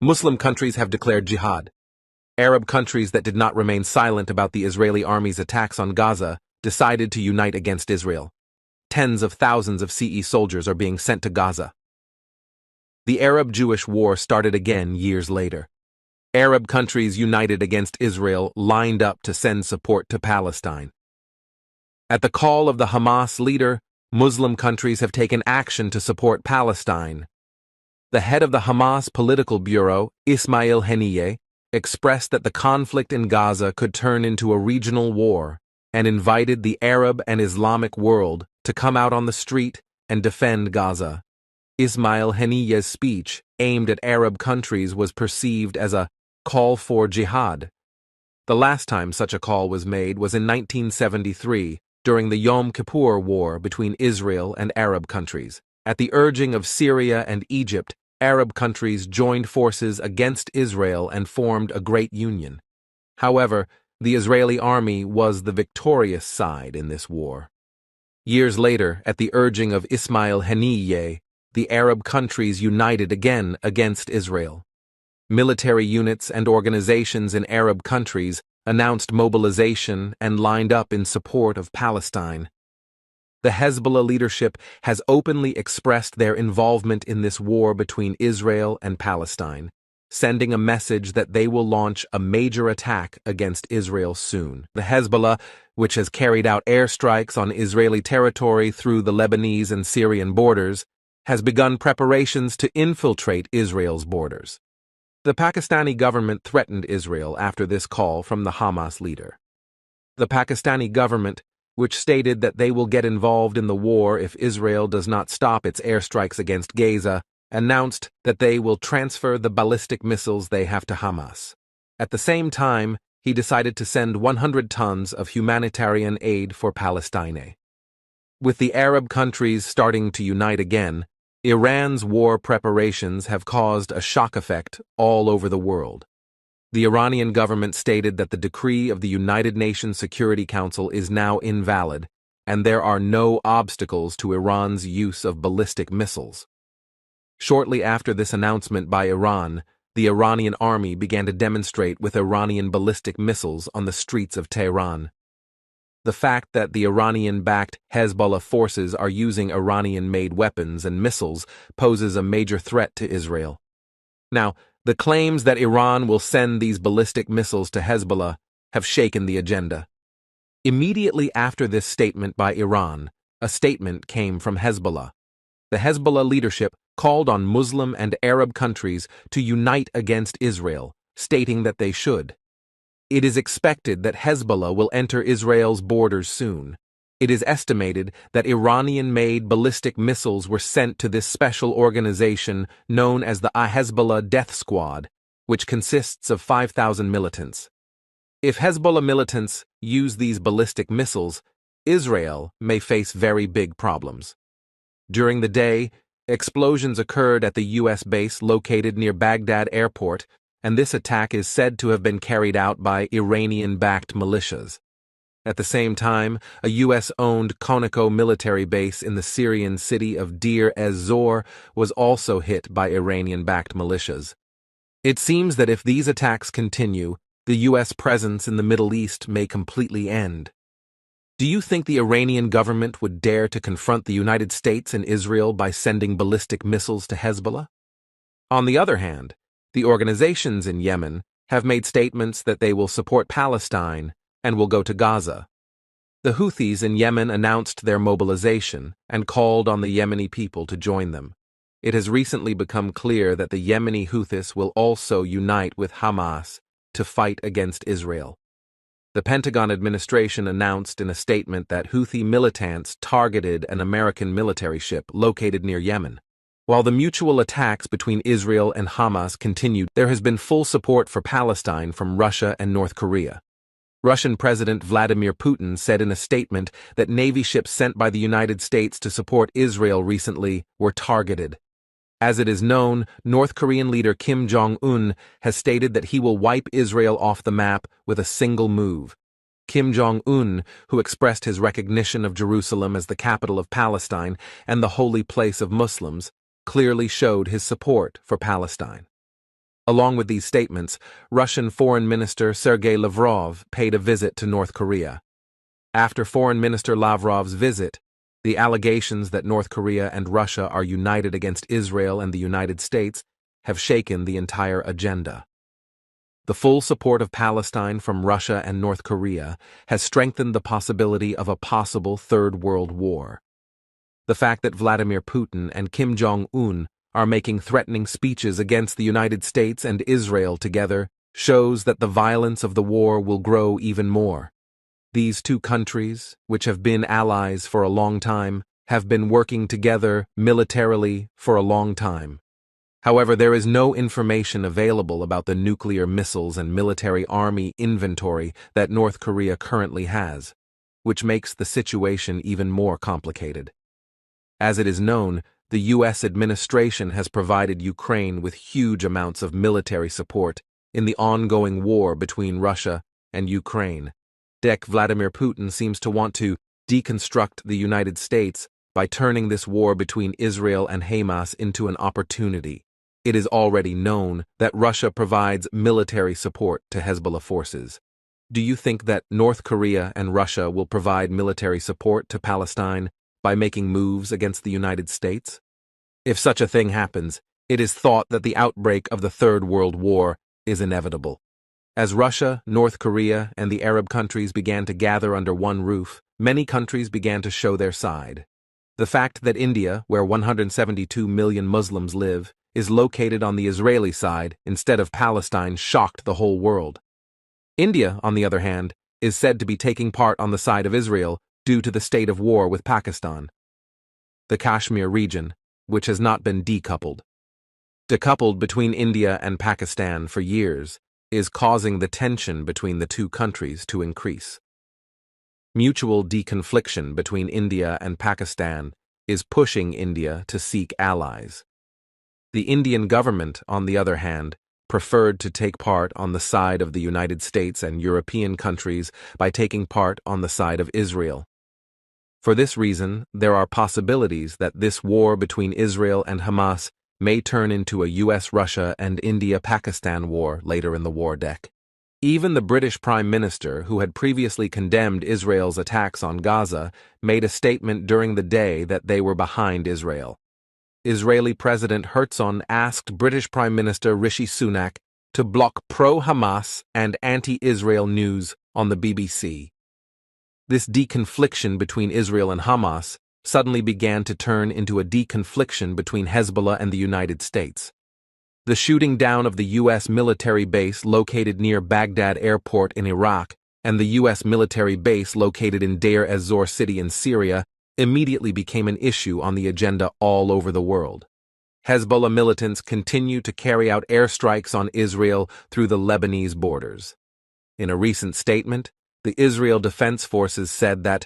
Muslim countries have declared jihad. Arab countries that did not remain silent about the Israeli army's attacks on Gaza decided to unite against Israel. Tens of thousands of CE soldiers are being sent to Gaza. The Arab-Jewish war started again years later. Arab countries united against Israel lined up to send support to Palestine. At the call of the Hamas leader, Muslim countries have taken action to support Palestine. The head of the Hamas political bureau, Ismail Haniyeh, expressed that the conflict in Gaza could turn into a regional war and invited the Arab and Islamic world to come out on the street and defend Gaza. Ismail Haniyeh's speech, aimed at Arab countries, was perceived as a call for jihad. The last time such a call was made was in 1973, during the Yom Kippur War between Israel and Arab countries. At the urging of Syria and Egypt, Arab countries joined forces against Israel and formed a great union. However, the Israeli army was the victorious side in this war. Years later, at the urging of Ismail Haniyeh, the Arab countries united again against Israel. Military units and organizations in Arab countries announced mobilization and lined up in support of Palestine. The Hezbollah leadership has openly expressed their involvement in this war between Israel and Palestine, sending a message that they will launch a major attack against Israel soon. The Hezbollah, which has carried out airstrikes on Israeli territory through the Lebanese and Syrian borders, has begun preparations to infiltrate Israel's borders. The Pakistani government threatened Israel after this call from the Hamas leader. The Pakistani government, which stated that they will get involved in the war if Israel does not stop its airstrikes against Gaza, announced that they will transfer the ballistic missiles they have to Hamas. At the same time, he decided to send 100 tons of humanitarian aid for Palestine. With the Arab countries starting to unite again, Iran's war preparations have caused a shock effect all over the world. The Iranian government stated that the decree of the United Nations Security Council is now invalid, and there are no obstacles to Iran's use of ballistic missiles. Shortly after this announcement by Iran, the Iranian army began to demonstrate with Iranian ballistic missiles on the streets of Tehran. The fact that the Iranian-backed Hezbollah forces are using Iranian-made weapons and missiles poses a major threat to Israel. Now, the claims that Iran will send these ballistic missiles to Hezbollah have shaken the agenda. Immediately after this statement by Iran, a statement came from Hezbollah. The Hezbollah leadership called on Muslim and Arab countries to unite against Israel, stating that they should. It is expected that Hezbollah will enter Israel's borders soon. It is estimated that Iranian-made ballistic missiles were sent to this special organization known as the Hezbollah Death Squad, which consists of 5,000 militants. If Hezbollah militants use these ballistic missiles, Israel may face very big problems. During the day, explosions occurred at the U.S. base located near Baghdad airport, and this attack is said to have been carried out by Iranian-backed militias. At the same time, a U.S.-owned Conoco military base in the Syrian city of Deir ez-Zor was also hit by Iranian-backed militias. It seems that if these attacks continue, the U.S. presence in the Middle East may completely end. Do you think the Iranian government would dare to confront the United States and Israel by sending ballistic missiles to Hezbollah? On the other hand, the organizations in Yemen have made statements that they will support Palestine and will go to Gaza. The Houthis in Yemen announced their mobilization and called on the Yemeni people to join them. It has recently become clear that the Yemeni Houthis will also unite with Hamas to fight against Israel. The Pentagon administration announced in a statement that Houthi militants targeted an American military ship located near Yemen. While the mutual attacks between Israel and Hamas continued, there has been full support for Palestine from Russia and North Korea. Russian President Vladimir Putin said in a statement that Navy ships sent by the United States to support Israel recently were targeted. As it is known, North Korean leader Kim Jong-un has stated that he will wipe Israel off the map with a single move. Kim Jong-un, who expressed his recognition of Jerusalem as the capital of Palestine and the holy place of Muslims, clearly showed his support for Palestine. Along with these statements, Russian Foreign Minister Sergei Lavrov paid a visit to North Korea. After Foreign Minister Lavrov's visit, the allegations that North Korea and Russia are united against Israel and the United States have shaken the entire agenda. The full support of Palestine from Russia and North Korea has strengthened the possibility of a possible Third World War. The fact that Vladimir Putin and Kim Jong-un are making threatening speeches against the United States and Israel together shows that the violence of the war will grow even more. These two countries, which have been allies for a long time, have been working together militarily for a long time. However, there is no information available about the nuclear missiles and military army inventory that North Korea currently has, which makes the situation even more complicated. As it is known, the U.S. administration has provided Ukraine with huge amounts of military support in the ongoing war between Russia and Ukraine. Vladimir Putin seems to want to deconstruct the United States by turning this war between Israel and Hamas into an opportunity. It is already known that Russia provides military support to Hezbollah forces. Do you think that North Korea and Russia will provide military support to Palestine by making moves against the United States? If such a thing happens, it is thought that the outbreak of the Third World War is inevitable. As Russia, North Korea, and the Arab countries began to gather under one roof, many countries began to show their side. The fact that India, where 172 million Muslims live, is located on the Israeli side instead of Palestine shocked the whole world. India, on the other hand, is said to be taking part on the side of Israel due to the state of war with Pakistan. The Kashmir region, which has not been decoupled between India and Pakistan for years, is causing the tension between the two countries to increase. Mutual deconfliction between India and Pakistan is pushing India to seek allies. The Indian government, on the other hand, preferred to take part on the side of the United States and European countries by taking part on the side of Israel. For this reason, there are possibilities that this war between Israel and Hamas may turn into a US-Russia and India-Pakistan war later in the war deck. Even the British Prime Minister, who had previously condemned Israel's attacks on Gaza, made a statement during the day that they were behind Israel. Israeli President Herzog asked British Prime Minister Rishi Sunak to block pro-Hamas and anti-Israel news on the BBC. This deconfliction between Israel and Hamas suddenly began to turn into a deconfliction between Hezbollah and the United States. The shooting down of the U.S. military base located near Baghdad Airport in Iraq and the U.S. military base located in Deir ez-Zor city in Syria immediately became an issue on the agenda all over the world. Hezbollah militants continue to carry out airstrikes on Israel through the Lebanese borders. In a recent statement, the Israel Defense Forces said that